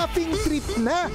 shopping trip na.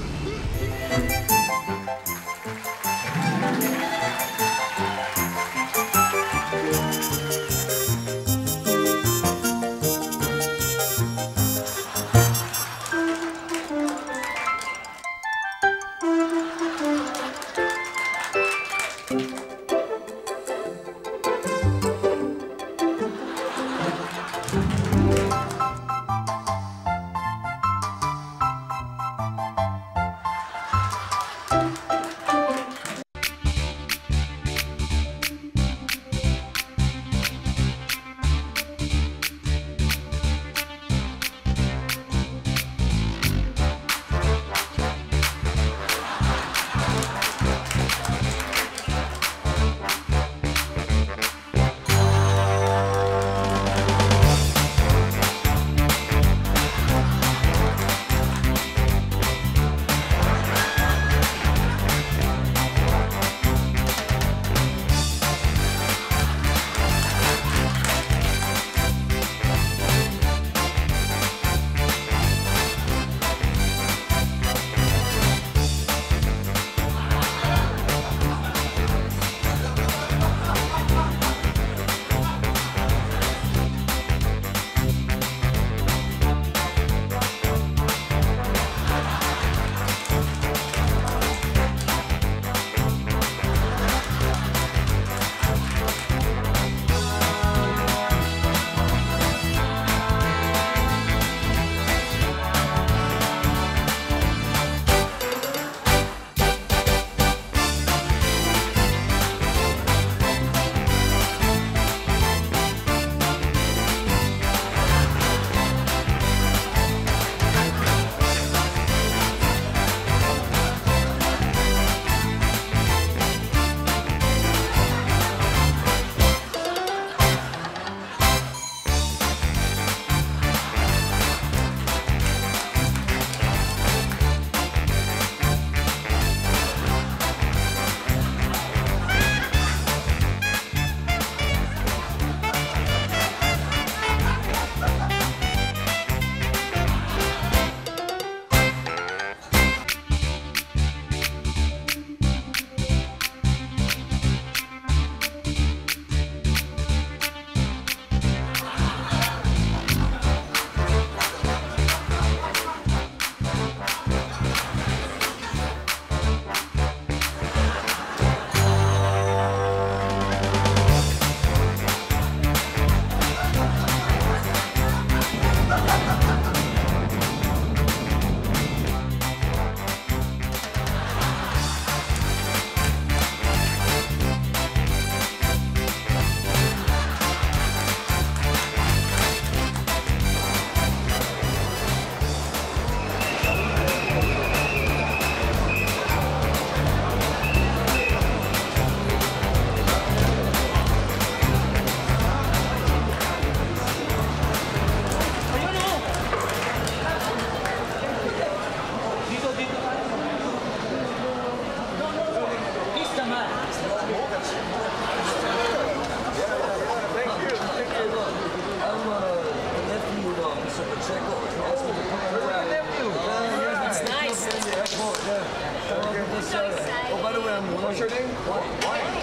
What's your name? Wine.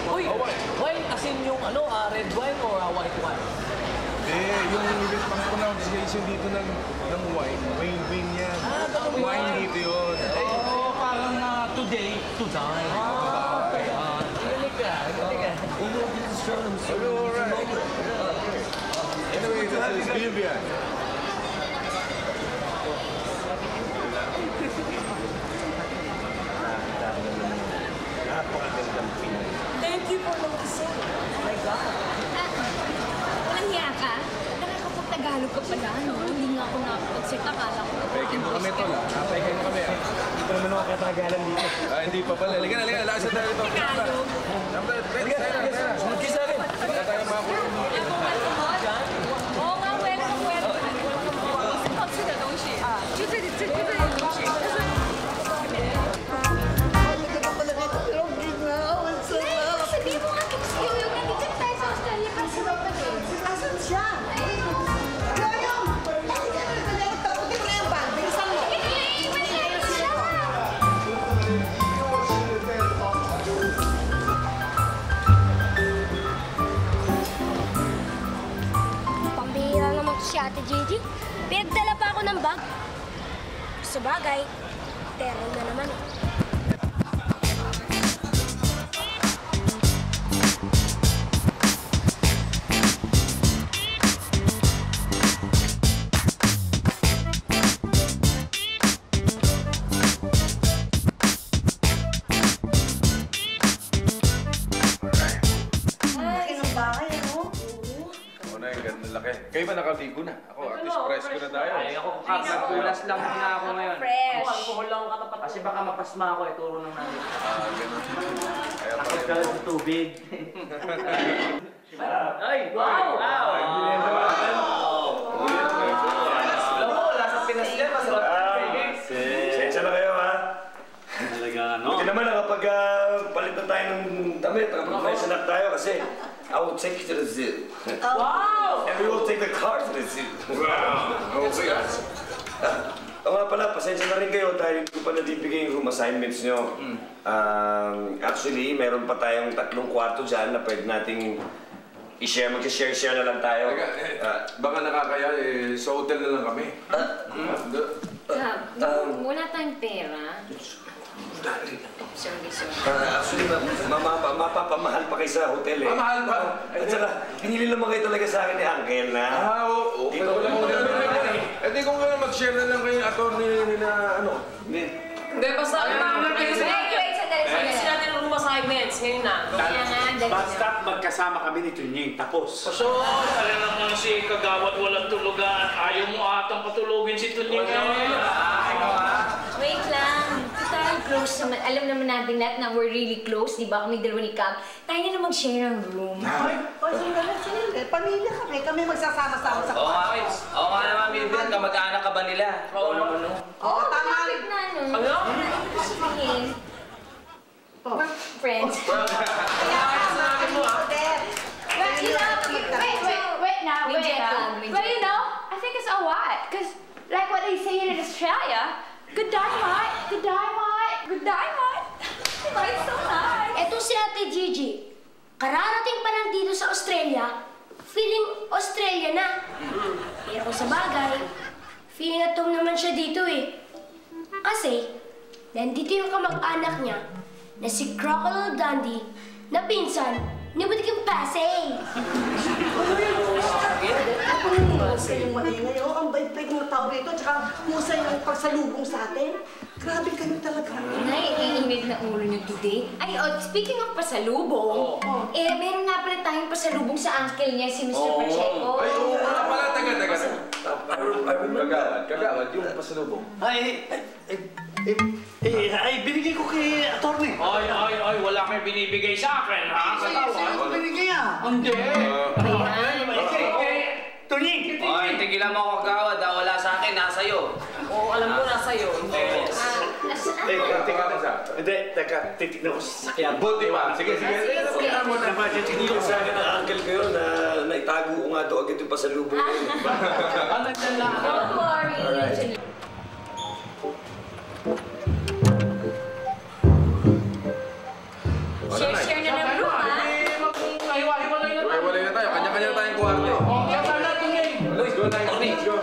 Uy, wine as in yung ano, red wine or white wine? Yung pronunciation dito ng wine, wine yan. Wine dito yun. Oo, parang today, to die. Galing ka. Anyway, this is Vivian. Thank you for noticing. Oh my God. Walang hiya ka? Nakakapag-Tagalog ka pala, no? Hindi nga ako nakapag-set. Akala ko. Pekin mo kami ito lang. Pekin mo kami. Hindi pa naman ako katagalan dito. Hindi pa pala. Liga na. Lasa tayo ito. Tagalog. Mag-kisa rin. Wala tayo makakulong. Oo nga, welcome. 好吃的东西啊，就这里东西。Sabihin mo nga, yung nandito tayo sa Australia para sa kapatid. Asan siya? Yoyong! Bakit ka nagtaputin mo na yung bag? Bilisan mo! Iiwan niya! si Ate Gigi. Pinagdala pa ako ng bag. Sa bagay, terno na naman eh. Kayo ba nakaligo na? Ako, at least fresh ko na tayo. Ay, ako kakasulas lang muna ako ngayon. Fresh. Ako, alcohol lang katapat. Kasi baka mapasma ako, ituro ng namin. Ganun. Kaya Takot pala. ka lang sa tubig. Ay, wow! Wow! Alam mo, lasang Pinas yan, masarap. Sensya na kayo, ha? Talaga, ano? Buti naman nakapag-palit na tayo ng damit, nakapag-fashion up tayo kasi I will take you to the zoo. Wow! And we will take the car to the zoo. Wow! Oh, yes. Oo nga pala, pasensya na rin kayo dahil hindi ko pa nabibigay yung room assignments nyo. Actually, meron pa tayong 3 kwarto dyan na pwede nating i-share, mag-share na lang tayo. Baka nakakaya, sa hotel na lang kami. Wala tayong pera. Sorry. Actually, mapapamahal pa kayo sa hotel eh. Mahal ba? At saka, pinili naman kayo talaga sa akin ni Uncle na. Oo. Dito lang muna. Eh di kung gano'n mag-share na lang kayo yung attorney na ano. Hindi, basta kailangan kayo sa... Wait, sandali. Ayusin natin ang room assignments, ngayon na. Kaya nga, dali na. Basta't magkasama kami ni Tunying, tapos. So, alam naman si Kagawad walang tulugan. Ayaw mo atang patulogin si Tunying. Wait lang. Total close naman. Alam naman natin lahat na we're really close, di ba? Kami dalawa ni Cam. Tayo na lang mag-share ng room. Sandali. Pamilya kami. Kami magsasama-sama sa Oo nga, kwarto. oo nga naman, Mildred, kamag-anak ka ba nila? Oo naman, no? Oo, tama. Malapit na, no? Ano? Sabihin. We're friends. But you know, wait now. May jet lag, may But jet you know, I think it's alright. Because like what they say in Australia, good dynamite. Diba? It's so nice. Eto si Ate Gigi. Kararating pa lang dito sa Australia, feeling Australia na. Pero kung sa bagay, feeling at home naman siya dito eh. Kasi, nandito yung kamag-anak niya na si Crocodile Dundee na pinsan ni Butikang Pasay. Husay yung maingay. Oo, ang bait-bait ng tao rito. Tsaka husay yung pagsalubong sa atin. Grabe kayo talaga. Nay, iinit na ulo niyo today. Ay, speaking of pasalubong, meron nga pala tayong pasalubong sa uncle niya, si Mr. Pacheco. Ay, oo nga pala. Taga. Kagawad, yung pasalubong. Ay, binigay ko kay attorney. Ay, wala kang binibigay sa akin, ha? Sa'yo ko binigay ah. Hindi. Tunying! Ay, tigilan mo ako, Kagawad, wala sa akin, nasa iyo. Oo, alam ko nasa iyo. Teka mo sa. Hindi, teka, titignan ko sa sakyan. Buti pa. Sige. Hindi ko sa akin ng uncle kayo na naitago ko nga doon agad yung pasalubong ko. Don't worry. Share na ng room, ha? Hiwa-hiwalay na tayo. Walay na tayo. Kanya-kanya na tayong kwarto. Kaya na, Tunying. Let's go na. Let's go.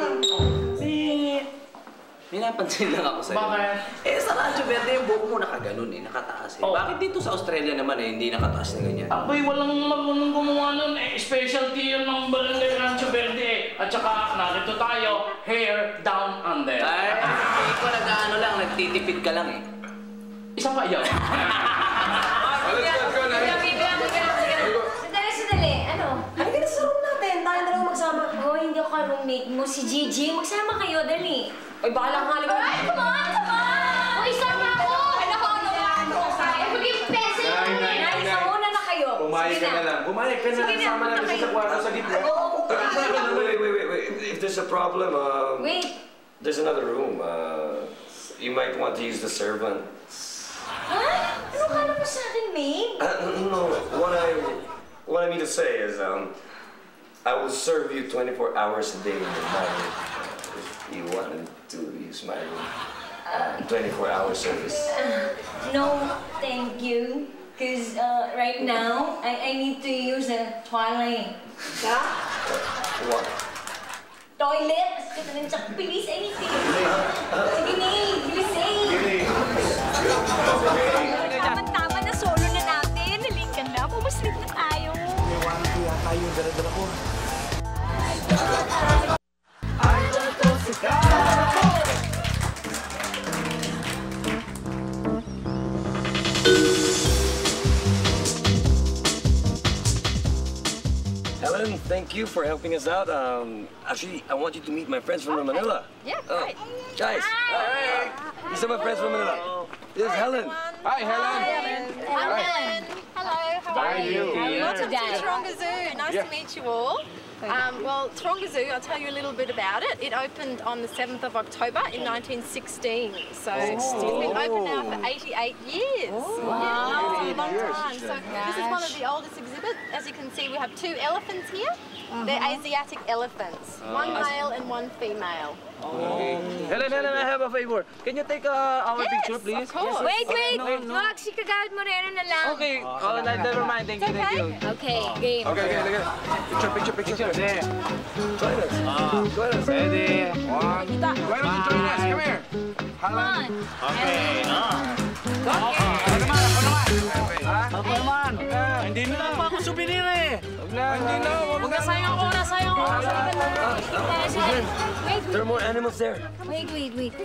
May napansin lang ako sa'yo. Bakit? Sa Rancho Verde yung buhok mo nakaganon nakataas Oh. Bakit dito sa Australia naman hindi nakataas na ganyan? Abay, walang marunong gumawa nun. Specialty yun ng Barangay Rancho Verde. At saka, narito tayo, hair down under. Ay, ikaw lang, nagtitipid ka lang Isa pa yan. Let's go na. Sandali. Ano? Halika na sa room natin. Tayo na lang magsama. Oh, hindi ako roommate mo, si Gigi. Magsama kayo, dali. Ay, bahala ka halika. Alright, come on! Uy, sama ako! Maging peso yun eh. Nay, mauna na kayo. Pumayag ka na lang. Pumayag ka na lang. Sama natin siya sa kwarto sa gitna. Wait. If there's a problem, Wait. there's another room. You might want to use the servant. Ha? Ano kala mo sa akin, May? No, what I mean to say is, I will serve you 24 hours a day in my room. If you wanted to use my room, 24-hour service. No, thank you. Because right now, I need to use a toilet. What? toilet. Kasi ka na rin siya. Bilis, anything. Sige, Neil. Bilis, eh. Tama-tama na solo na natin. Halika na. Pumaslit na tayo. Iwanan ko yata yung dala-dala ko. Helen, thank you for helping us out. Actually, I want you to meet my friends from Manila. Yeah, Oh, right. guys. Hey. These are my friends from Manila. This is Helen. Hi, Helen. Helen. Hello, how are you? Welcome to Taronga Zoo. Nice to meet you all. Well, Taronga Zoo, I'll tell you a little bit about it. It opened on the 7th of October in 1916. So it's been open now for 88 years. Wow. Yeah, it's a long time. So this is one of the oldest exhibits. As you can see, we have 2 elephants here. They're Asiatic elephants. One male and one female. Helen, I have a favor. Can you take our picture, please? Of course. Wait. Max, ikagawad mo rin na lang. Okay. Oh, never mind. Thank you. Okay, game. Okay. Picture. There. Join us. Join us. Ready? One. Why don't you join us? Come here. Come on. Okay, Ako naman. Hindi na pa ako souvenir eh. Huwag na sayang ako. There are more animals there. Wait.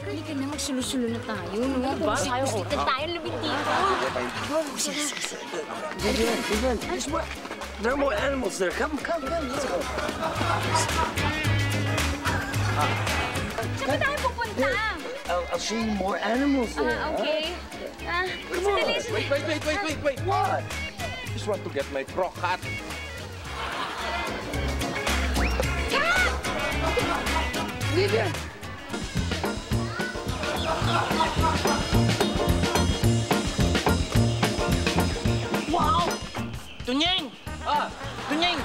Halika na, magsulusulo na tayo, no? Pusit na tayo, labing dito. Vivian, there are more animals there. Come, let's go. Saan tayo pupunta? I'll show you more animals there. Okay. Sandali. Wait. What? Just want to get my croc hat. Vivian. Wow! Tunyeng! Tunyeng!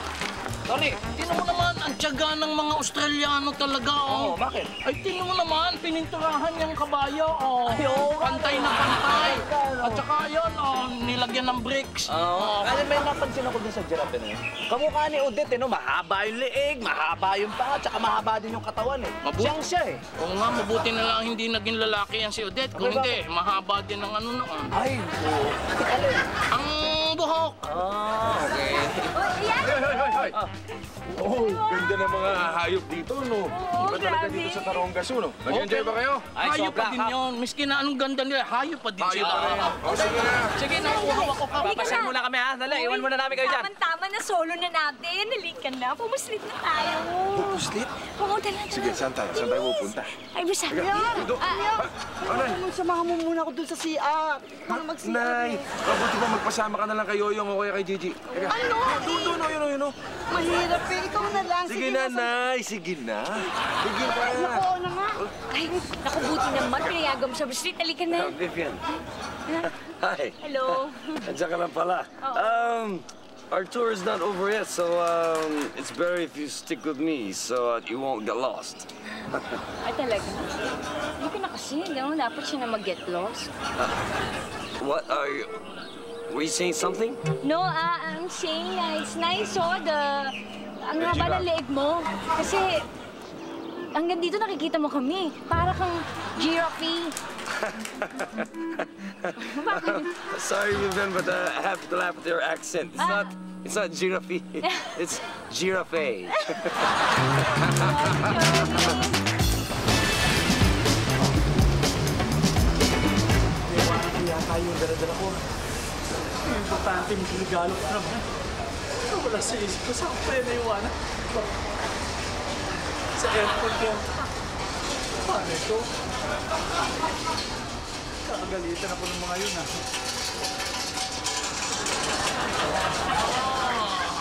Tony! Tingnan mo naman ang tiyaga ng mga Australiano talaga, oh. Bakit? Ay, tingnan mo naman, pininturahan niyang kabayo, oh. Pantay na pantay. At saka yun, oh, nilagyan ng bricks. Alam, may napansin ako dun sa giraffe na yun. Kamukha ni Odette, no? Mahaba yung leeg, mahaba yung paa, tsaka mahaba din yung katawan, eh. Siyang siya, eh. Oo nga, mabuti na lang hindi naging lalaki yan si Odette. Kung hindi, mahaba din ang ano noon. Ay, Ang buhok! okay. Hoy. Oh, ganda ng mga hayop dito, no? Iba talaga dito sa Taronga Zoo, no? Nag-enjoy ba kayo? Ay, Hayop pa sobra, din yun. Miski na anong ganda nila, hayop pa din Hayop sila. pa rin. Oh, sige na. Sige, nakuha ko ka. Papasyal muna kami, ha? Dali, iwan muna namin kayo dyan. Tama na solo na natin. Halika na. Pumuslit na tayo. Puslit? Pumunta na. Sige, saan tayo? Saan tayo pupunta? Ay, basta. Samahan mo muna ako dun sa CR. Para mag-CR. Nay, mabuti ba magpasama ka na lang kay Yoyong o kaya kay Gigi? Ano? Doon, yun. Mahirap eh. Ikaw na lang. Sige na, Nay. Sige na. Sige na. Oo na nga. Ay, naku, buti naman. Pinayagan mo sa street. Halika na. Vivian. Hi. Hello. Andiyan ka lang pala. Our tour is not over yet, so it's better if you stick with me so you won't get lost. Ay, talaga? Hindi ko na kasi. Dapat siya na mag-get lost. What are you? Were you saying something? No, I'm saying it's nice, ang haba ng leeg mo. Kasi hanggang dito nakikita mo kami. Para kang giraffe. Bakit? Sorry, Vivian, but I have to laugh at your accent. It's not giraffe. It's giraffe. Iwanan ko yata yung dala-dala ko. Importante, may regalo ko naman. Wala sa isip ko. Saan ko pa yun naiwanan? Sa airport yan. Paano ito? Kakagalitan ako ng mga yun, ha?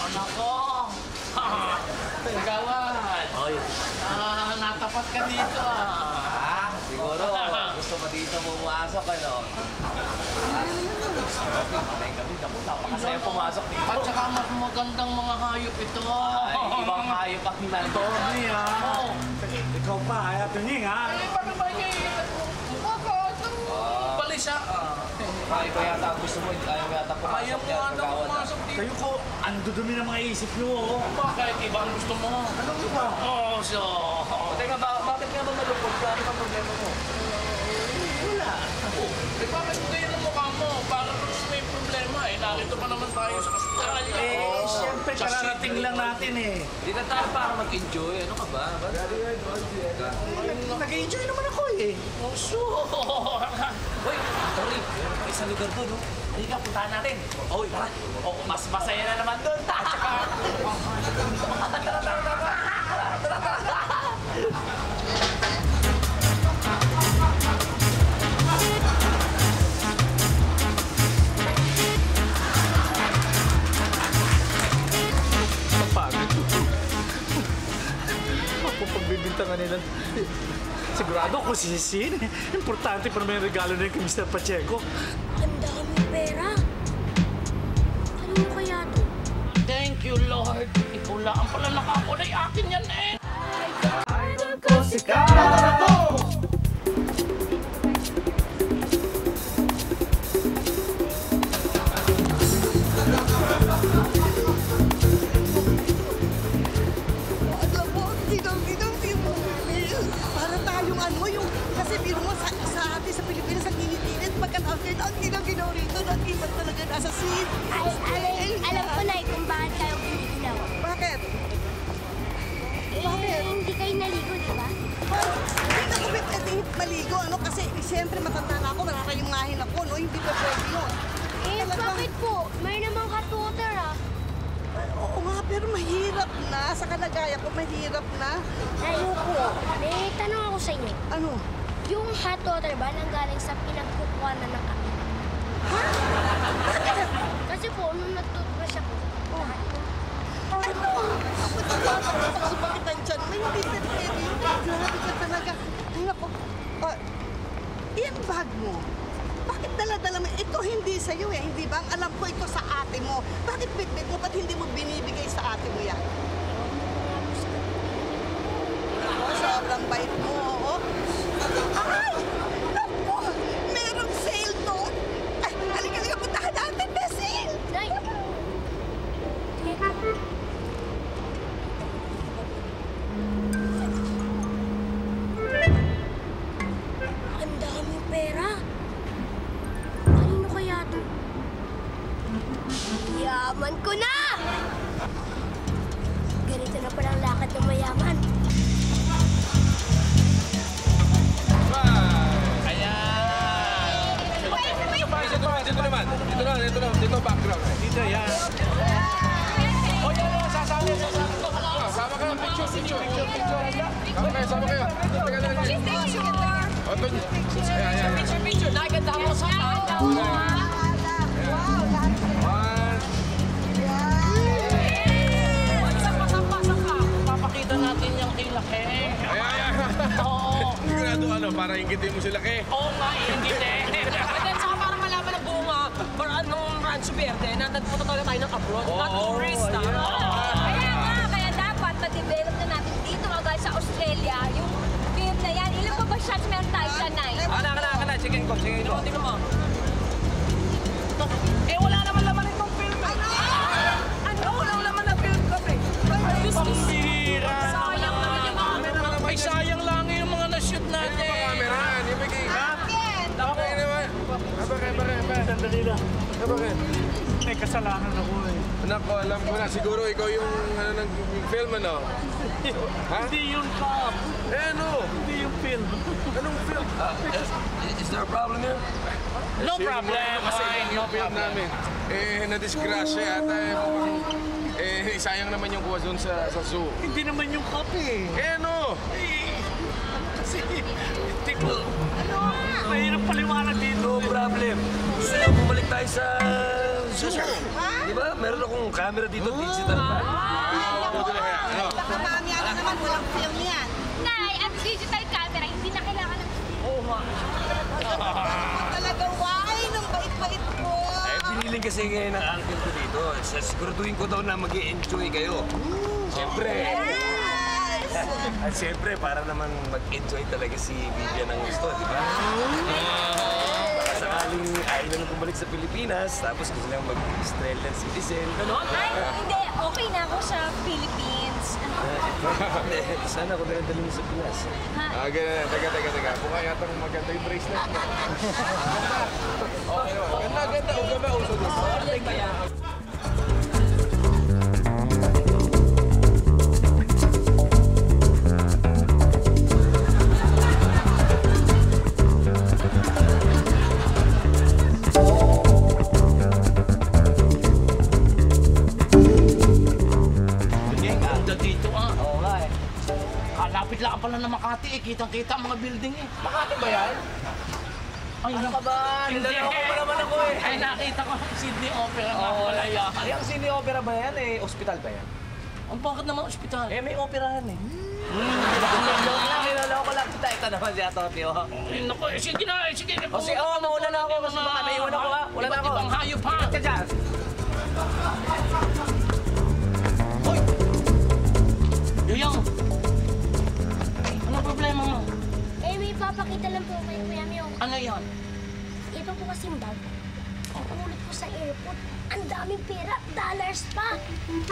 Nako! Gawad! Natapat ka dito, Siguro, gusto mo dito pumasok, ano? Patay kami, napakasaya pumasok dito. At saka mas magandang mga hayop ito. Ay, ibang hayop ang nandun. Tony, ha? Ikaw pa, ha? Tunying, ha? Paano ba niya? Mukha ka. Balisa. Ayaw ko yata ang gusto mo, ayaw ko yata pumasok Ayaw mo yan. ata pumasok dito. Kayo ko, ang dudumi ng mga isip nyo, oh. Bakit iba ang gusto mo? Ano ba? Oh, so... nga ba malupot ka? Ano ba problema mo? Wala. Eh, bakit ganyan ang mukha mo? Parang may problema eh. Narito pa naman tayo sa Australia. Siyempre, kararating lang natin eh. Hindi na tayo para mag-enjoy. Ano ka ba? Nag-enjoy naman ako eh. Oh, sure. Uy, Tori, may isang lugar doon, no? Halika, puntahan natin. Uy, tara. Oh, mas masaya na naman doon. At saka... Kung pagbibintangan nila, sigurado ako sisisin. Importante pa naman yung regalo na yun kay Mr. Pacheco. Ang daming pera. Ano kaya to? Thank you, Lord. Ikaw lang ang pala nakakulay. Akin yan eh. Idol ko si Karato! Alam mo, ginang-ginang mo. Para tayong ano, yung... Kasi biro mo sa atin sa Pilipinas, ang init-init. Pagka-after na, ang ginang-ginaw rito. Nag-ibat talaga nasa scene. Alam ko na kung bakit kayo giniginaw. Bakit? Hindi kayo naligo, di ba? Hindi na kami pwede maligo, ano? Kasi siyempre matanda na ako, nararayungahin ako, no? Hindi pa pwede yun. Bakit po? May namang hot water, ah. Oo nga, pero mahirap na. Sa kalagayan ko, mahirap na. Ayoko. May tanong ako sa inyo. Ano? Yung hot water ba nanggaling sa pinagkukuha na ng kami? Ha? Bakit? Kasi po, nung nag-toothbrush ako, Ano? Ako natatakot sa bakit nandyan. May hindi na pwede. Grabe ka talaga. Ay, naku. Yung bag mo. Bakit dala-dala mo? Ito hindi sa'yo eh. Hindi ba? Ang alam ko ito sa ate mo. Bakit bitbit mo? Ba't hindi mo binibigay sa ate mo yan? Ako, sobrang bait mo. Oo. Ay! Naku! Merong sale doon. Ay, halika, puntahan natin. May sale! Nay! Ang daming pera. Kanino kaya to? Yaman ko na! Ganito na palang lakad ng mayaman. Dito background. Dito, yan. O yan o, sasali. Sama kayo, picture. Sama kayo. Teka na. Picture. Naganda mo sa Papakita natin yung kilaki. Oo. Sigurado ano, para inggitin mo sila kay. Oo nga, hindi eh. And then, saka para malaman ng buong anong Rancho Verde, nandito talaga tayo ng abroad, not tourist, Kaya dapat ma-develop na natin dito kagaya sa Australia, yung film na yan. Ilan pa ba shots meron tayo sa night? Kana. Chicken ko. Tingnan mo. Eh, wala naman laman itong film. Ano? Walang laman na film kami. Pambihira. Sayang naman yung mga camera. Ay, sayang lang yung mga na-shoot natin. Camera, hindi may Okay naman. Bakit? Sandali lang. Bakit? May kasalanan ako eh. Nako, alam ko na. Siguro ikaw yung film, ano? Ha? Hindi yung cop. Ano? Hindi yung film. Anong film? Is there a problem here? No problem. Fine, no Film problem. namin. Na-disgrasya yata sayang naman yung kuha doon sa zoo. Hindi naman yung cop eh. Ano? Kasi, hindi ko... Mahirap paliwanag dito. No problem. Gusto lang bumalik tayo sa zoo. Di ba? Meron akong camera dito, digital pa. Baka mamaya na naman, walang film yan. Nay, at digital camera, hindi na kailangan ng... Oo nga. Talaga, why? Nang bait-bait mo. Piniling kasi ngayon ng uncle ko dito. Siguraduhin ko daw na mag-i-enjoy kayo. Siyempre. At siyempre, para naman mag-enjoy talaga si Vivian ng gusto, di ba? Baka sakaling ayaw na nang bumalik sa Pilipinas, tapos gusto lang mag-Australian citizen. Ay, hindi. Okay na ako sa Philippines. Sana ako dala-dala mo sa Pinas. Teka. Mukha yatang maganda yung bracelet mo. Okay, ganda. Huwag ba usod? Kalapit lang pala ng Makati eh. Kitang-kita ang mga building eh. Makati ba yan? Ay, Ano ka ba? Niloloko mo naman ako eh. Ay, nakita ko Sydney Opera nga pala yan. Ay, ang Sydney Opera ba yan eh? Hospital ba yan? Ang bakit naman ospital? Eh, may operahan eh. Niloloko lang kita. Ito naman siya, Tokyo. Ay, naku, sige na, sige na. O sige, mauna na ako kasi baka naiwan ako ha. Wala na ako. Iba't ibang hayop ha. Ingat ka dyan. Hoy! Yoyang! Anong problema mo? Eh, may papakita lang po kay Kuya Mio. Ano yan? Ito po kasing bag. Ang ulit ko sa airport. Ang daming pera. Dollars pa.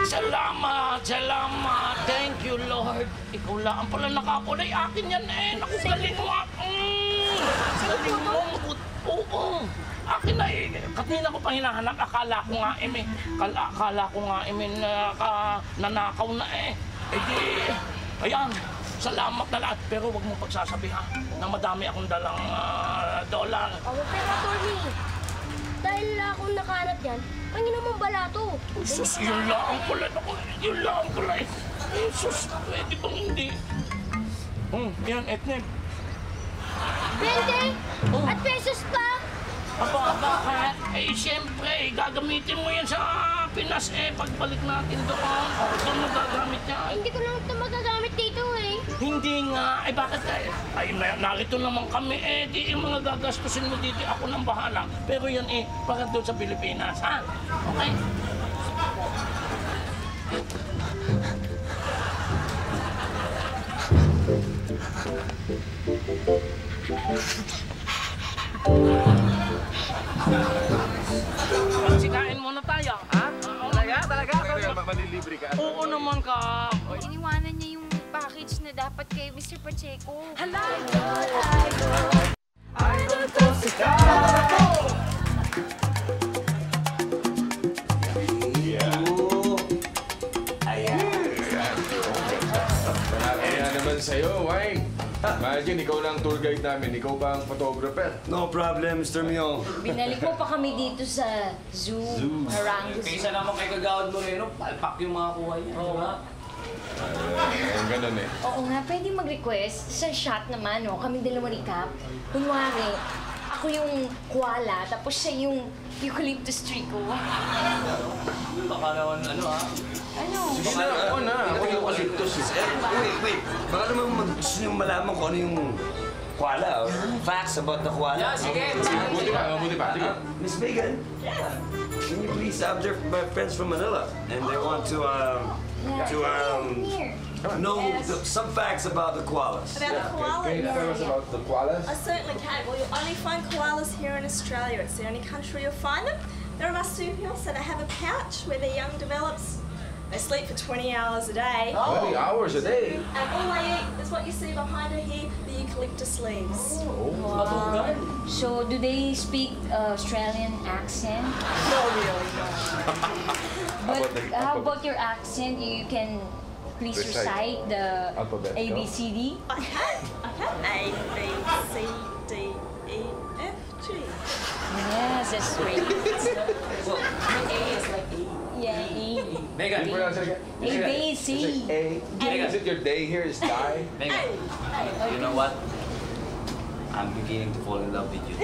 Salamat! Thank you, Lord. Ikaw lang pala nakakulay. Akin yan eh. Naku, galing mo. Galing mo. Oo. Akin na eh. Kanina ko pa hinahanap. Akala ko nga nanakaw na eh. Eh di, ayan. Salamat na lahat. Pero huwag mong pagsasabihan na madami akong dalang dollar. Pero Tony, dahil akong nakahanap yan, panginoon mong balato. Sus, yun lang pala. Yun lang pala eh. Sus, pwede bang hindi? Yan, Etneb. 20 at pesos pa. Bakit? Eh, siyempre, gagamitin mo yan sa Pinas eh. Pagbalik natin doon. Doon mo gagamit yan. Hindi ko lang ito magagamit dito eh. Hindi nga. Eh, bakit eh? Ay, narito naman kami eh. Di yung mga gagastusin mo dito, ako nang bahala. Pero yan eh, para doon sa Pilipinas, ha? Okay? Sikain muna tayo, ha? Talaga? Malilibre ka. Oo naman ka. Iniwanan niya yung package na dapat kay Mr. Pacheco. Hala! Idol ko si Kako! Kaya naman sa'yo, Wayne. Imagine, ikaw lang tour guide namin. Ikaw ba ang photographer? No problem, Mr. Mio. Binalik mo pa kami dito sa zoo. Haranguzo. Kaysa naman kay Kagawad Moreno, palpak yung mga kuha niya. Oo nga. Ang ganun eh. Oo nga, pwede mag-request sa shot naman, no? Kaming dalawa ni Cap. Kunwari, ako yung koala, tapos siya yung eucalyptus tree ko. Baka naman ha? Ano? Sige na, ako na. Ako yung eucalyptus. Wait. Baka naman gusto nyo malaman kung ano yung koala. Facts about the koala. Yeah, sige. Buti pa. Sige. Miss Megan? Yeah. Can you please observe my friends from Manila? And they want to know some facts about the koalas. About the koalas? Can you tell us about the koalas? I certainly can. Well, you'll only find koalas here in Australia. It's the only country you'll find them. They're a marsupial, so they have a pouch where their young develops. They sleep for 20 hours a day. 20 hours a day? And all they eat is what you see behind her here, the eucalyptus leaves. Wow. So, do they speak Australian accent? No, really, no. But how about your accent? You can please recite the Alphabet, ABCD? I can. A, B, C, D, E, F, G. Yes, that's great. So, A is like A. Yeah, A. Megan. Can you pronounce it again? A, B, C. Is it your day here is die? Megan, you know what? I'm beginning to fall in love with you.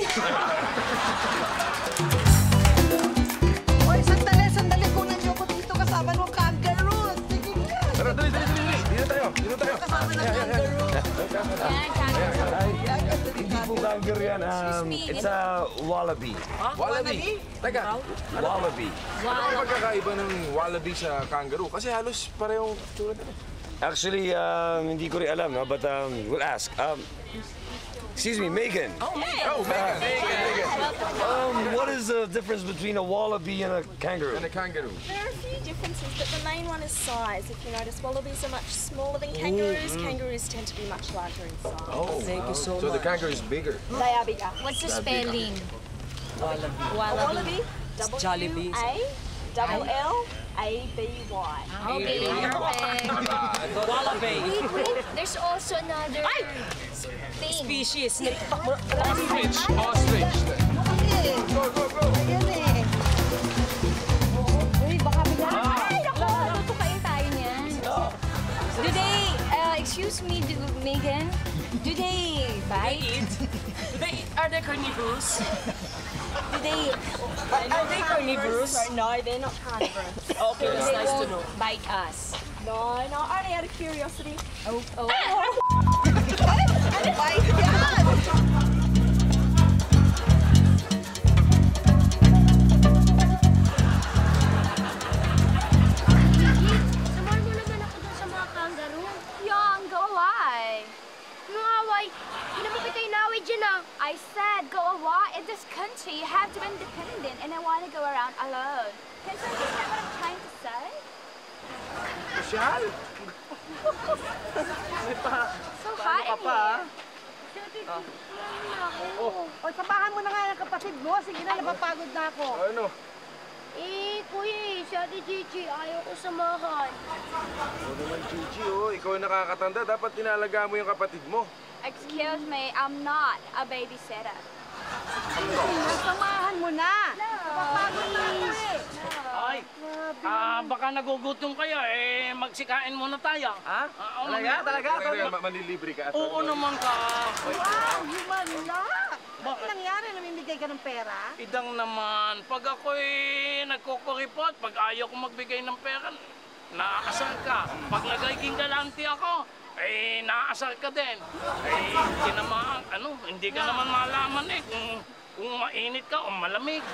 Oy, sandali. Kunan niyo ko dito kasama ng kangaroo. Sige nga. Tara, dali. Dito tayo. Kasama ng kangaroo. Hindi po kangaroo yan. It's a wallaby. Wallaby? Teka, Wallaby. ano ang pagkakaiba ng wallaby sa kangaroo? Kasi halos parehong tura nila. Actually, hindi ko rin alam, no? But we'll ask. Excuse me, Megan. Oh, Megan. Oh, Megan. What is the difference between a wallaby and a kangaroo? And a kangaroo. There are a few differences, but the main one is size. If you notice, wallabies are much smaller than kangaroos. Kangaroos tend to be much larger in size. Oh, Thank you so So the much. kangaroo is bigger. They are bigger. What's the spelling? Wallaby. A wallaby, Jollibee. W-A-L-L-A-B-Y. Okay, perfect. Wallaby. Wait, there's also another thing. Species. Ostrich. Ostrich. Go, go, go. Ayan eh. Uy, baka bigla. Ay, naku! Tutukain tayo niyan. Do they, excuse me, Megan, do they bite? Are they carnivorous? Do they, Are they carnivorous? No, they're not carnivorous. Okay, that's they nice to won't know. bite us? No, only out of curiosity. Oh. Bait yan! Samahan mo naman ako dun sa mga kangaroo. Young, go away. Nung away, hindi naman kita inaway dyan ah. I said go away. In this country, you have to be independent, and I want to go around alone. Can you understand what I'm trying to say? Sosyal. So hot in here. O, samahan mo na nga ng kapatid mo. Sige na, napapagod na ako. Ano? Eh, kuya si Ate Gigi, ayaw ko samahan. Ano naman, Gigi, oh. Ikaw ang nakakatanda. Dapat tinalaga mo yung kapatid mo. Excuse me, I'm not a babysitter. Samahan mo na. Napapagod na ako eh. Ay, baka nagugutom kayo, magsikain muna tayo. Ha? Talaga? Manlilibre ka. Oo naman ka. Wow, himala. Bakit nangyari? Namimigay ka ng pera? Idang naman, pag ako'y nagkukuripot, pag ayaw ko magbigay ng pera, naasar ka. Pag nagiging galante ako, naasar ka din. Hindi ka naman malaman kung mainit ka o malamig.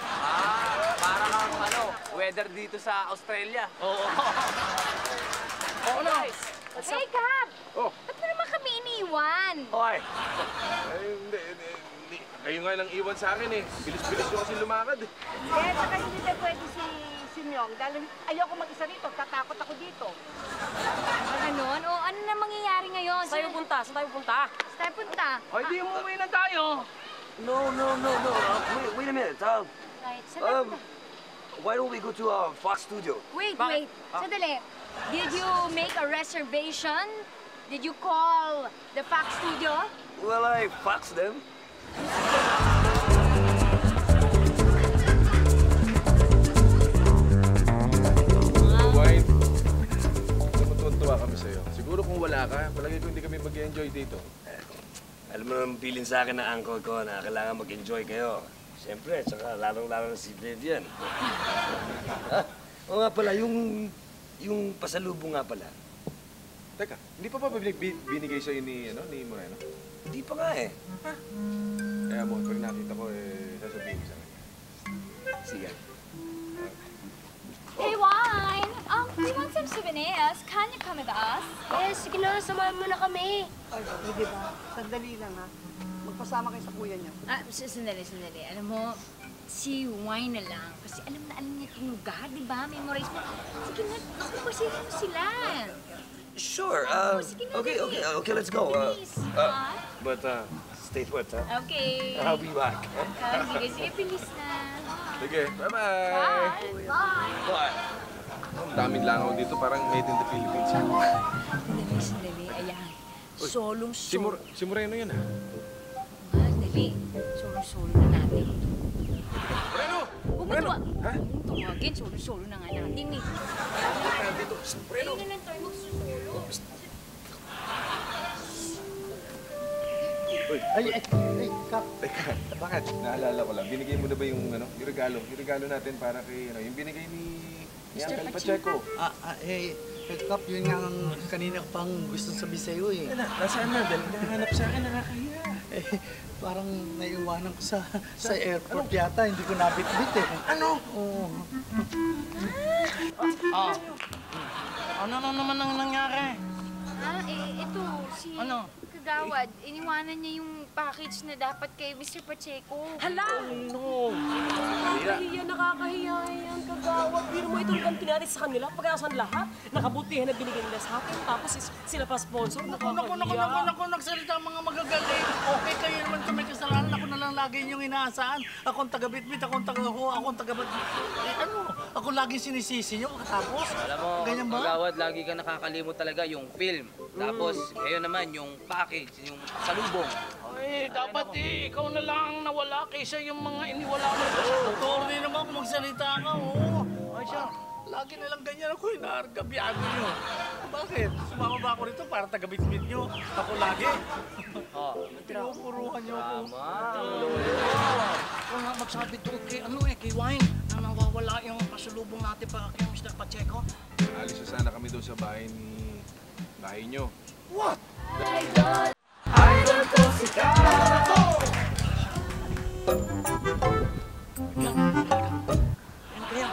Para kang weather dito sa Australia. Oo. Oo na. Hey, Gab! Oh. Ba't mo naman kami iniwan? Hoy! Hindi. Kayo nga lang iwan sa akin eh. Bilis-bilis ko kasi lumakad eh. Kaya saka hindi na pwede si Myong. Dahil ayoko mag-isa rito. Tatakot ako dito. Ganon? O ano na mangyayari ngayon? Saan tayo punta? Saan tayo punta? Ay, di umuwi na tayo. No. Wait a minute. Right, saan tayo punta? Why don't we go to Fox Studio? Wait. Sandali. Did you make a reservation? Did you call the Fox Studio? Well, I foxed them. Wine. Tumutuwa kami sa'yo. Siguro kung wala ka, palagi ko hindi kami mag-enjoy dito. Alam mo naman feeling sa akin ng uncle ko na kailangan mag-enjoy kayo. Siyempre, tsaka lalong-lalo na si Vivian. Oo nga pala, yung pasalubong nga pala. Teka, hindi pa binigay sa'yo ni Moreno? Hindi pa nga eh. Kaya mo, pag nakita ko, sasabihin sa akin. Sige. Hey, Wine! We want some souvenirs. Can you come with us? Eh, sige na, samahan mo na kami. Ay, hindi ba? Sandali lang ha. Magpasama kayo sa kuya niya. Sandali. Alam mo, si Wine na lang. Kasi alam niya itong lugar, di ba? Memorize mo. Sige na, pasira mo sila. Sure. sige na, Okay, let's go. Please, ha? But stay put, huh? Okay. I'll be back. Sige, bilis na. Sige, bye-bye! Bye. Ang daming langaw dito, parang made in the Philippines. Sandali. Ayan. Solong-solo. Si Moreno yun, ha? Sandali. Solong-solo na natin. Moreno! Moreno! Ha? Tumagin, solong-solo na nga natin eh. Moreno! Ayun na lang tayo magsusolo. Ay, Kap. Teka, bakit? Naalala ko lang. Binigay mo na ba yung regalo? Yung regalo natin para kay, yung binigay ni Uncle Pacheco. Kap, yun nga ang kanina ko pang gusto sabihin sa'yo eh. Nasaan na? Dahil nahanap sa akin, nakakahiya. Parang naiiwanan ko sa airport yata, hindi ko nabit-bit eh. Ano? Oo. Ano naman ang nangyari? Ito, si... Ano? Kagawad, iniwanan niya yung package na dapat kay Mr. Pacheco. Hala! No. Nakakahiya yan, Kagawad. Pero mo ito ang pinaris sa kanila. Pagkakasan lahat, nakabutihan na binigay nila sa akin. Tapos sila pa sponsor. Naku, nagsalita ang mga magagaling. Okay, kayo naman kami kasalanan. Ako na lang lagi yung inaasahan. Ako ang taga-bitbit, ako ang taga-ho, ako ang taga-bitbit. Ako lagi sinisisi nyo. Tapos, Alam mo, ganyan ba? Kagawad, lagi ka nakakalimot talaga yung film. Tapos, ngayon naman, yung package, yung salubong. Ay, dapat ikaw na lang nawala kaysa yung mga iniwala mo. Totoo rin naman kung magsalita ka, oo. Ay siya, lagi na lang ganyan ako, inaargabyado nyo. Bakit? Sumama ba ako rito para taga-bitbit nyo? Ako lagi. Pinupuruhan nyo ako. Kung nga magsabi doon kay, kay Wine, na nawawala yung pasulubong natin para kay Mr. Pacheco. Alis na sana kami doon sa bahay nyo. What? Kaya,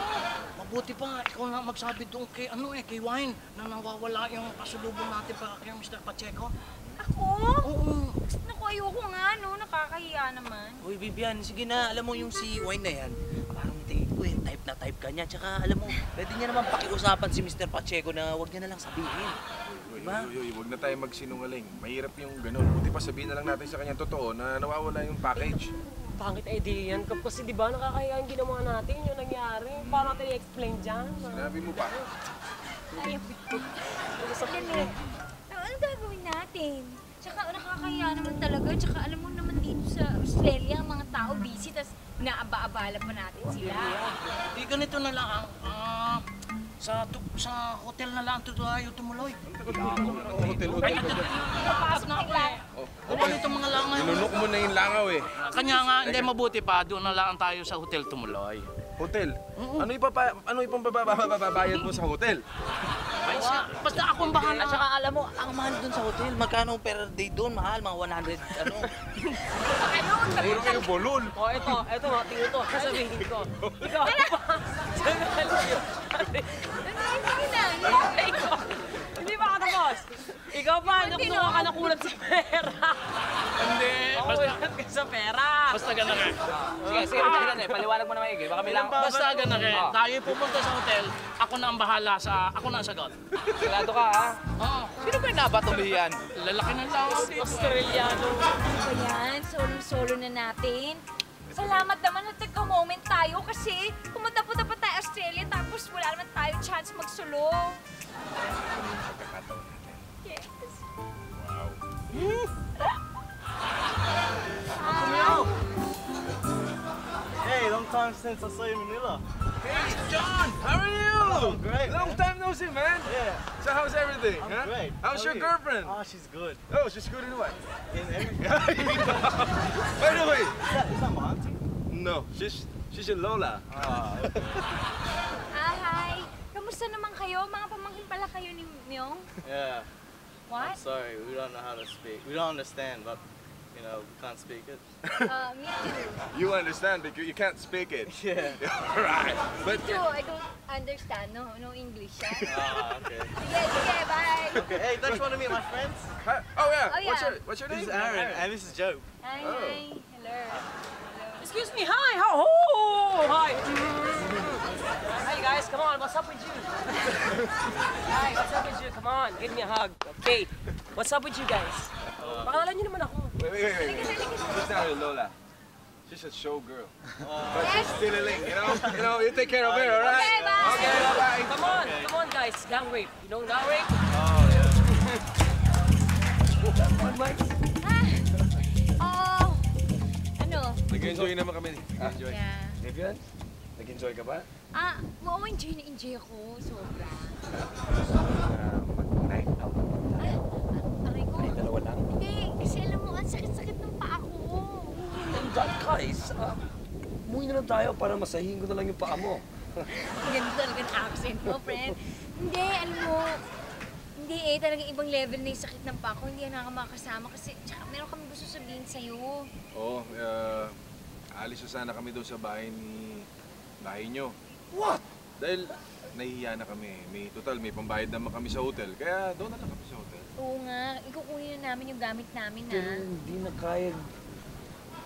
mabuti pa, ikaw na magsabi doon kay, kay Wine, na nawawala yung pasulubong natin para kay Mr. Pacheco. Ako? Oo. Naku, ayoko nga, no? Nakakahiya naman. Uy, Vivian, sige na. Alam mo yung si Wine na yan, parang tingin ko yung type na type ka niya. Tsaka alam mo, pwede niya naman pakiusapan si Mr. Pacheco na huwag niya na lang sabihin. Diba? Huwag na tayo magsinungaling. Mahirap yung ganun. Buti pa sabihin na lang natin sa kanya totoo na nawawala yung package. Pangit idea yan, Kap. Kasi di ba nakakahiya yung ginawa natin, yung nangyari. Paano natin i-explain dyan? Sinabi mo pa. Dali. Ano gagawin natin? Tsaka nakakahiya naman talaga. Tsaka alam mo naman dito sa Australia, ang mga tao busy, tas naaba-abala pa natin sila. Di ganito na lang. Sa hotel na lang tayo tumuloy. Hotel. Papasok na ako eh. Ano itong mga langaw? Ninunok mo na yung langaw eh. Kanya nga, hindi mabuti pa. Doon na lang tayo sa hotel tumuloy. Hotel? Ano ipang babayad mo sa hotel? Ay, basta akong bahala. At saka alam mo, ang mahal dun sa hotel. Magkano per day dun? Mahal, mga 100, Puro kayo bolol. O, ito, tingin to. Sasabihin ko. Ikaw, hindi pa ka tapos. Ikaw pa, nakuha ka na kulat sa pera. Hindi, Kulat ka sa pera. basta ganun eh. Sige, paliwanag mo na maigi. Baka may lang. Basta ganun eh. Tayo pupunta sa hotel, ako na ang bahala ako na ang sagot. Sigurado ka, ha? Oo. Sino ba yung nabatuloyan? Lalaki ng langaw dito. Australiano. Ano ba yan? Solo na natin. Salamat naman at nagka-moment tayo kasi pumunta-punta pa tayo Australia tapos wala naman tayo chance magsulong. Yes. Hey, long time since I saw you in Manila. Hey, John! How are you? I'm great. Long time no see, man. Yeah. So how's everything? I'm great. How's How your are you? girlfriend? Oh, she's good. Oh, she's good in what? In everything. By the way, Is that my auntie? no, she's your Lola. Hi! Kamusta naman kayo? Mga pamangkin pala kayo ni Myung? Yeah. What? I'm sorry, we don't know how to speak. We don't understand, but we can't speak it. Me too. You understand because you can't speak it. Yeah. Right. But Me too. I don't understand. No English. Okay. Sige, bye! Okay. Hey, don't you want to meet my friends? oh yeah. Oh, yeah. What's your name? This is Aaron, and this is Joe. Hi, Oh. hi. Hello. Excuse me, hi! Oh, hi! Hey guys, come on, what's up with you? Hi, what's up with you? Come on, give me a hug. Okay, what's up with you guys? Pakalalan niyo naman ako. Wait. She's not your Lola. She's a show girl. But she's still a link, you know? You take care of her, alright? Okay, bye. Okay, bye. Come on guys, gang rape. You know gang rape? Oh, ano? Nag-enjoy naman kami. Enjoy. Yeah. Vivian, nag-enjoy ka ba? Enjoy na enjoy ako. Sobra. Mag-night out. Aray ko. Ay, dalawa lang. Hindi, kasi alam mo, ang sakit-sakit ng paa ko. And that, guys, umuwi na lang tayo para masahin ko na lang yung paa mo. Ganito talaga ang accent mo, friend. Hindi, alam mo, hindi talagang ibang level na yung sakit ng paa ko. Hindi yan nakamakasama kasi tsaka meron kami gusto sabihin sa'yo. Oo, alis na sana kami doon sa bahay nyo. What? Dahil nahihiya na kami. May pambayad naman kami sa hotel. Kaya doon na lang kami sa hotel. Oo nga, ikukunin na namin yung gamit namin, Pero hindi na kaya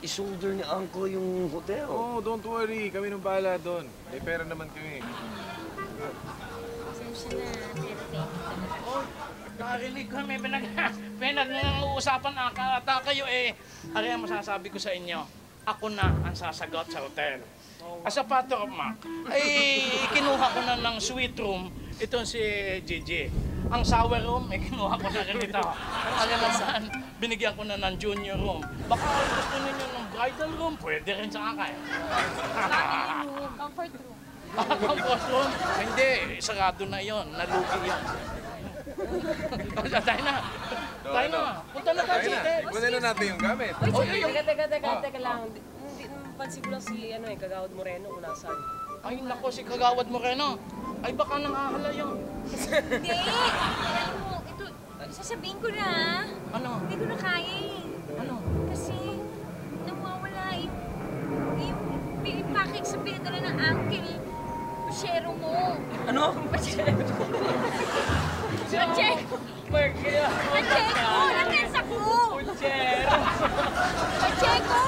i-shoulder ni Uncle yung hotel. Oh, don't worry. Kami nang bahala doon. May pera naman kami. Pasensya na, pero thank you talaga. Oh, narinig kami. Pinag-uusapan ata kayo eh. Ano ang masasabi ko sa inyo? Ako na ang sasagot sa hotel. As a matter of fact, ay kinuha ko na ng suite room itong si Gigi. Ang shower room, kinuha ko na rin ito. Ano naman, binigyan ko na ng junior room. Baka gusto ninyo ng bridal room, pwede rin sa akin. Comfort room. Comfort room? Hindi, sarado na yon, nalugi yan. Tayo na. Tayo na. Punta na tayo sa hotel. Kunin na natin yung gamit. Teka lang. Pansin ko lang si Kagawad Moreno kung nasaan. Ay, nako, si Kagawad Moreno. Ay, baka nangahala yun. Hindi! Alam mo, ito, sasabihin ko na. Ano? Hindi ko na kaya eh. Ano? Kasi nawawala yung package sa pinadala ng uncle. Pusyero mo. Ano? Pusyero. Pusyero. Pusyero! Natensa ko! Pusyero! Pusyero!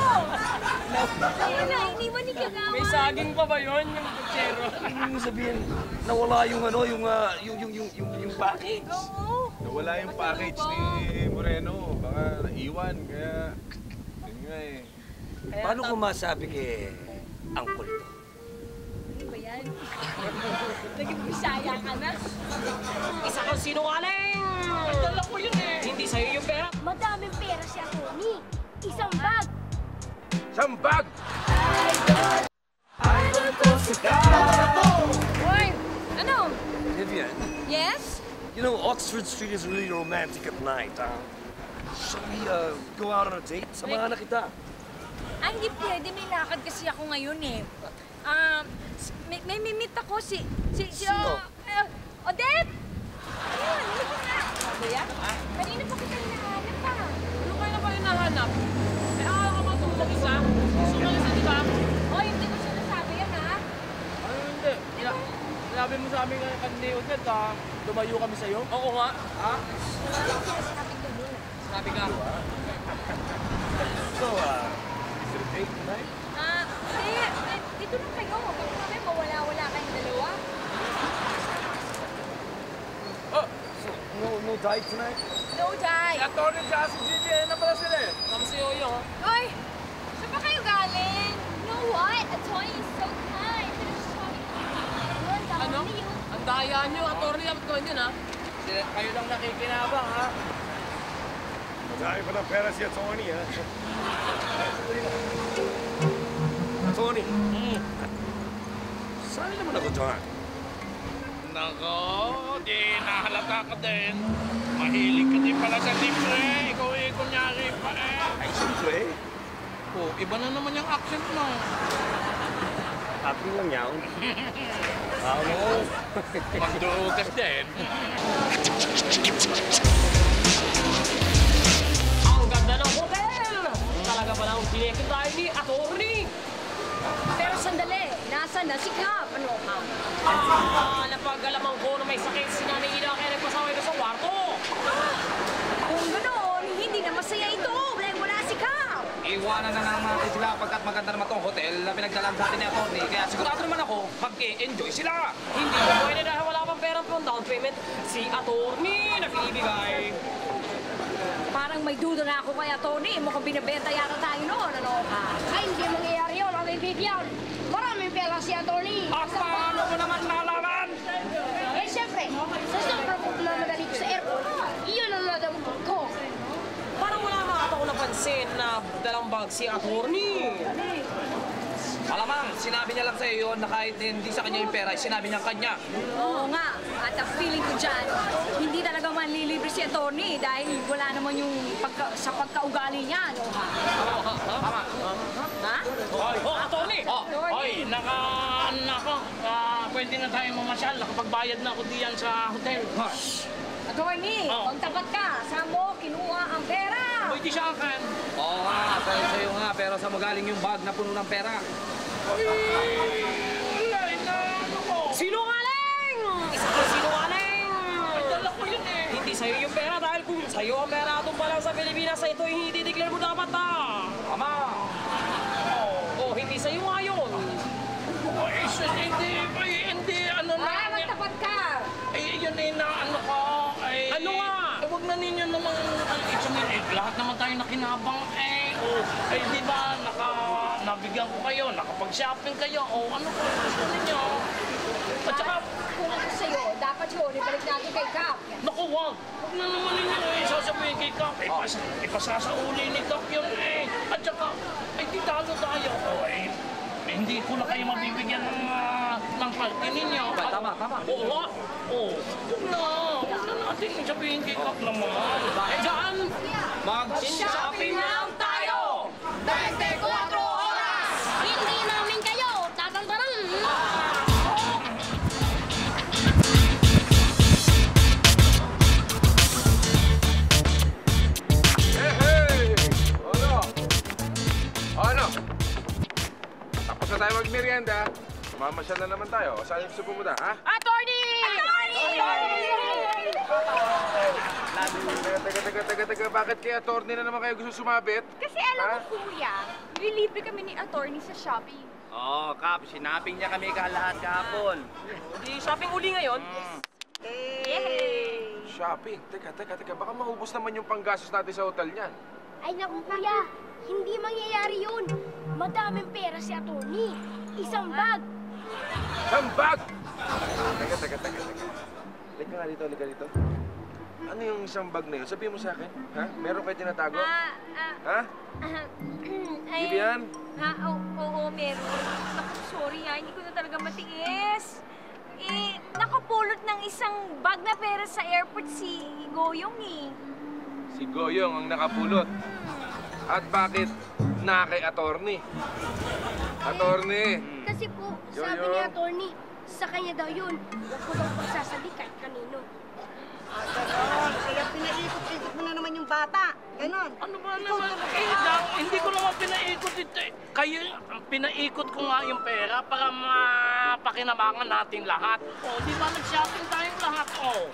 Ayun na, iniwan ni Kagawad. May saging pa ba yun, yung pusyero? Ibig sabihin, nawala yung yung package. Oo. Nawala yung package ni Moreno. Baka naiwan, kaya... Yun nga eh. Paano ko masabi kay Uncle ito? Ano ba yan? Naging bisaya ka na. Isa kang sinungaling! Dala ko yun eh! Hindi sa'yo yung pera. Madaming pera si Atty. Isang bag. Isang bag! Hoy! Ano? Vivian, Yes? you know, Oxford Street is really romantic at night. Shall we go out on a date? Samahan na kita. Ay, hindi pwede. May lakad kasi ako ngayon eh. May meet ako Sino? Odette! Ayun, hindi ko na. Kuya? Kanina pa kita hinahanap pa. Ano kayo na kayo nahanap? Eh, akala ka ba itong isa? Sumalis na, di ba? Hoy, hindi ko siya nasabi yan, ha? Ano hindi? Sinabi mo sa amin kanina, Odette, lumayo kami sa'yo? Oo nga. Ha? Wala lang sinasabi ko din. Sabi ka. So, is it a date tonight? Hindi. Dito lang kayo. Baka kami mawala-wala kayong dalawa. So, no date tonight? No, die. Atty. Jassy Gigi, na pala sila eh. Kami si Yoyo, ha? Hoy! Saan ba kayo galing? You know what? Atty. is so kind. Ano? Ang daya nyo, attorney, ang gawin yun, ha? Kayo lang nakikinabang, ha? Madami pa ng pera si Atty, ha? Atty, saan naman ako dyan? Nako, di nahalata ka din. Mahilig ka din pala sa libre. Ikaw eh, kunyari pa eh. Ay, siyempre. Oh, iba na naman yung accent mo. Happy lang yawn. Ano? Magdurugas din. Ang ganda ng hotel! Talaga palang sinekit tayo ni attorney! Pero sandali, nasaan na si Cap? Ano ka? Napag-alamang ko na may sakit si Nanay Ina kaya nagpasaway ka sa kwarto! Kung gano'n, hindi na masaya ito. Wala si Cap. Iwanan na natin sila pagkat maganda naman itong hotel na pinagdalan sa atin ni Atty. Kaya sigurado naman ako, mag-e-enjoy sila! Hindi ko pwede dahil wala pang perang pang down payment. Si attorney nagbibigay. Parang may duda na ako kay Tony. Mukhang binibenta yata tayo noon. Ano ka? Ay, hindi mangyayari yun. Ang bibigyan. Maraming pera si Atty. At paano mo naman nalaman? Eh, siyempre, sa sobrang pagmamadali ko sa airport, iyon ang nadampan ko. Parang wala na ata ako napansin na dalang bag si attorney. Malamang, sinabi niya lang sa'yo yun na kahit hindi sa kanya yung pera, sinabi niya kanya. Oo nga. At ang feeling ko dyan, hindi talaga manlilibre si Tony dahil wala naman yung sa pagkaugali niya. Ano ka? Tama. Ha? Oh, attorney! Oy, nako. Pwede na tayo mamasyal. Nakapagbayad na ako diyan sa hotel. Attorney, magtapat ka. Saan mo kinuha ang pera? Pwede siya akin. Oo nga, sa'yo nga, pero sa magaling yung bag na puno ng pera. Sinungaling! Sinungaling! Ay, dala ko yun eh. Hindi sa'yo yung pera dahil kung sa'yo ang pera doon pa lang sa Pilipinas, sa ito hindi declare mo dapat Tama! Oh, hindi sa'yo nga yun. Ay, hindi, ano na. Ay, magtapat ka! Ay, yun eh, na ano ko. Ay, Ano nga? Huwag na ninyo namang, lahat naman tayo nakinabang eh. O, ay, di ba, nabigyan ko kayo, nakapag-shopping kayo. O, ano po gusto ninyo? At saka, Kung ako sa'yo, dapat yun, ibalik natin kay Cap. naku, wag. Huwag na naman ninyo eh, sasabihin kay Cap. Ipasasauli ni Cap yun eh. At saka, ay, di talo tayo. O, eh, hindi ko na kayo mabibigyan ng party ninyo. Tama. Oo, huwag na natin sabihin kay Cap naman. Dahil dyan, Mag-shopping lang tayo! 24 oras! Hindi namin kayo tatantaran! Hey! Ano? Tapos na tayo magmerienda. Mamasyal na naman tayo. Saan gusto pumunta, ha? Attorney! Teka. Bakit kay attorney na naman kayo gusto sumabit? Kasi alam mo, kuya, nililibre kami ni attorney sa shopping. Oo, Kap. Sinaping niya kami lahat kahapon. di shopping uli ngayon. Yay! Shopping? Teka. Baka maubos naman yung panggastos natin sa hotel niyan. Ay naku kuya, hindi mangyayari yun. Madaming pera si attorney. Isang bag. Isang bag! Teka. Halika dito. Ano yung isang bag na yun? Sabihin mo sa akin. Ha? Meron kayo tinatago? Ha? Vivian? Oo, meron. Naku, sorry hindi ko na talaga matiis. Nakapulot ng isang bag na pera sa airport si Goyong eh. Si Goyong ang nakapulot. At bakit na kay attorney? Attorney! Kasi po, sabi ni attorney, sa kanya daw yun. Huwag ko daw pagsasabi kahit kanino. Ganon. Kaya pinaikot-ikot mo na naman yung bata. Ganon. Ano ba naman? Hindi ko naman pinaikot ito eh. Kayo, pinaikot ko nga yung pera para mapakinabangan natin lahat. O, di ba nag-shopping tayong lahat? O.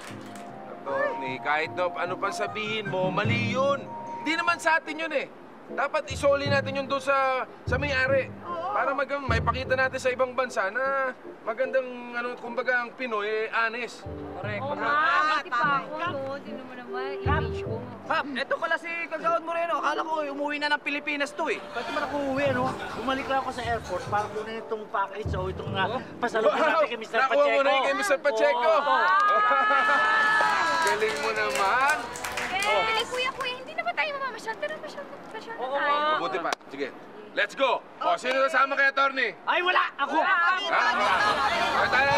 Attorney, kahit ano pang sabihin mo, mali yun. Hindi naman sa atin yun eh. Dapat isoli natin yun doon sa may-ari. Para may pakita natin sa ibang bansa na magandang, kumbaga ang Pinoy, honest. Correct. Oo nga, pati pa ako, no? Tinan mo naman, image ko. Kap, eto pala si Kagawad Moreno. Akala ko umuwi na ng Pilipinas to eh. Ba't naman ako uwi, no? Bumalik lang ako sa airport para kunin itong package o itong pasalubong natin kay Mr. Pacheco. Nakuha mo na yun kay Mr. Pacheco. Galing mo naman. Kuya, hindi na ba tayo mamamasyal? Tara, pasyal na tayo. Mabuti pa. Sige. Let's go. O, sino nasama kay attorney? Ay, wala! Ako! Tara.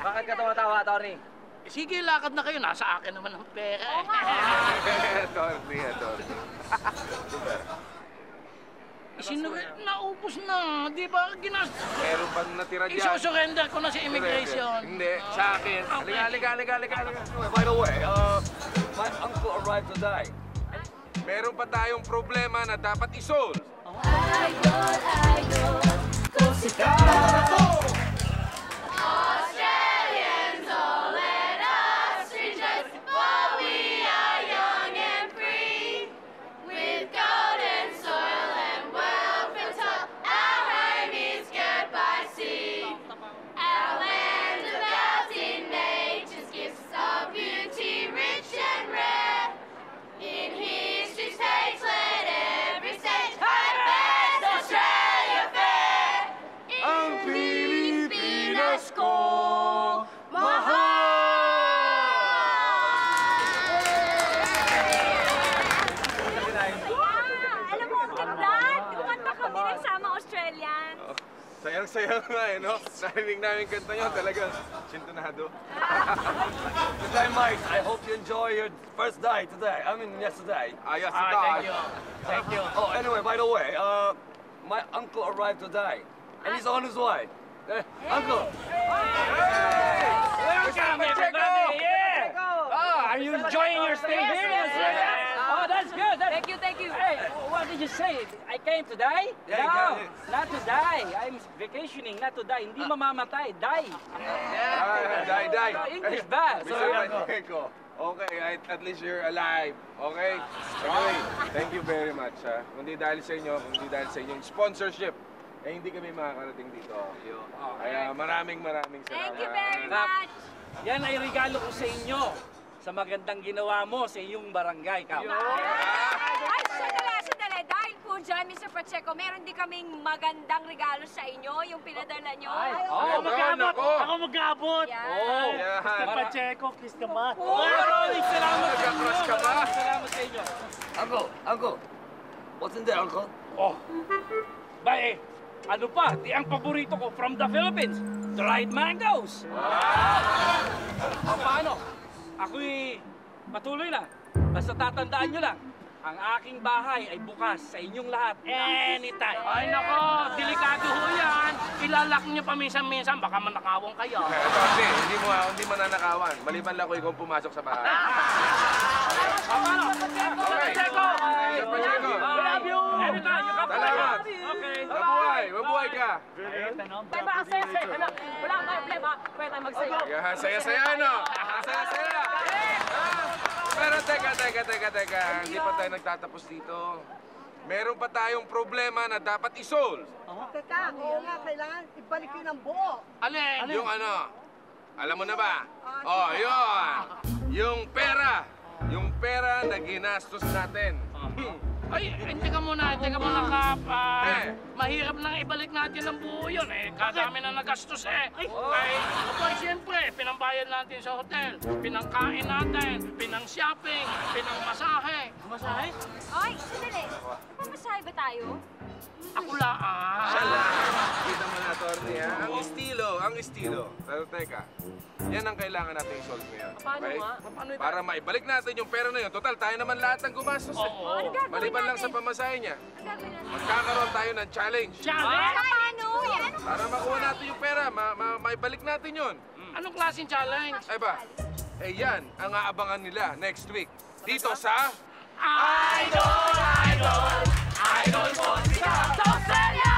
Bakit ka tumatawa, Tony? Sige, lakad na kayo. Nasa akin naman ang pera. Attorney. Naubos na. Di ba? Meron pa natira dyan. Isusurrender ko na sa immigration. Hindi, sa akin. Halika. By the way, my uncle arrived today. Meron pa tayong problema na dapat isolve. Idol, Australians all let us rejoice while we are young and free. With golden soil and wealth and toil, our home is good by sea. Our land of mountain nature's gifts of beauty rich and rare. In history's page, let every stage have best Australia fair. Ang Pilipinas ko, Alam mo, ang ganda! Kumanta kami nagsama Australian. Sayang-sayang nga eh, no? Narinig namin kanta nyo, talagang sintonado. Good day, Mike. I hope you enjoy your first day today. I mean, yesterday. Yes, Thank you. Oh, anyway, by the way, my uncle arrived today, and he's on his way. Uncle! Welcome, everybody! Yeah! Are you enjoying your stay here? Oh, that's good. Thank you. Hey, what did just say, I came to die? Yeah, No, yeah. not to die. I'm vacationing, not to die. Hindi mamamatay, die. Die. English ba? Mr. Pacheco. Okay, at least you're alive. Okay? Anyway, thank you very much. Kundi dahil sa inyo, kundi dahil sa inyong sponsorship, eh hindi kami makakarating dito. Kaya maraming salamat. Thank you very much. Yan ay regalo ko sa inyo sa magandang ginawa mo sa iyong barangay, Kap. Ay, sandali. Dahil po dyan, Mr. Pacheco, meron din kaming magandang regalo sa inyo, yung pinadala nyo. Ako mag-aabot. Yan. Mr. Pacheco, kiss ka ba? Maraming salamat sa inyo. Nagka-crush ka ba? Maraming salamat sa inyo. Uncle. What's in there, Uncle? Oh, ano pa? Di ang paborito ko from the Philippines, dried mangoes. Paano? Ako'y patuloy na. Basta tatandaan nyo lang, ang aking bahay ay bukas sa inyong lahat anytime. Ay nako, delikado ho yan. Ilalak niyo pa minsan-minsan, baka manakawang kayo. Kasi hindi mo nanakawan. Maliban lang ko ikaw pumasok sa bahay. Paano? Pacheco! Mr. Pacheco. I love you! Anytime, you come back. Salamat. Okay. Mabuhay ka. Diba, say. Wala kang problema. Pwede tayo mag-say. Saya-saya, no? Saya-saya. Pero teka. Hindi pa tayo nagtatapos dito. Meron pa tayong problema na dapat isolve. Teka, oo nga, kailangan ibalik yun ang buo. Alin? Yung ano, alam mo na ba? Oh, yun. Yung pera. Yung pera na ginastos natin. Ay, teka muna, Kap. Mahirap nang ibalik natin ang buo yun eh. Kadami na nagastos eh. Ay, siyempre, pinambayad natin sa hotel, pinangkain natin, pinang-shopping, pinang-masahe. Masahe? Ay, sandali. Pamasahe ba tayo? Ako lang. Siya lang. Kita mo na, Atty. ha? Ang estilo. Pero teka, yan ang kailangan natin i-solve ngayon. Paano Okay? nga? Para maibalik natin yung pera na yun. Total, tayo naman lahat ng gumastos. Ano gagawin Maliban lang natin? sa pamasahe niya. Ano gagawin natin? Magkakaroon tayo ng challenge. Paano? Yan. Para makuha natin yung pera, maibalik natin yun. Anong klaseng challenge? Ay ba? Eh yan, ang aabangan nila next week. Dito sa... Idol po sila! So serious!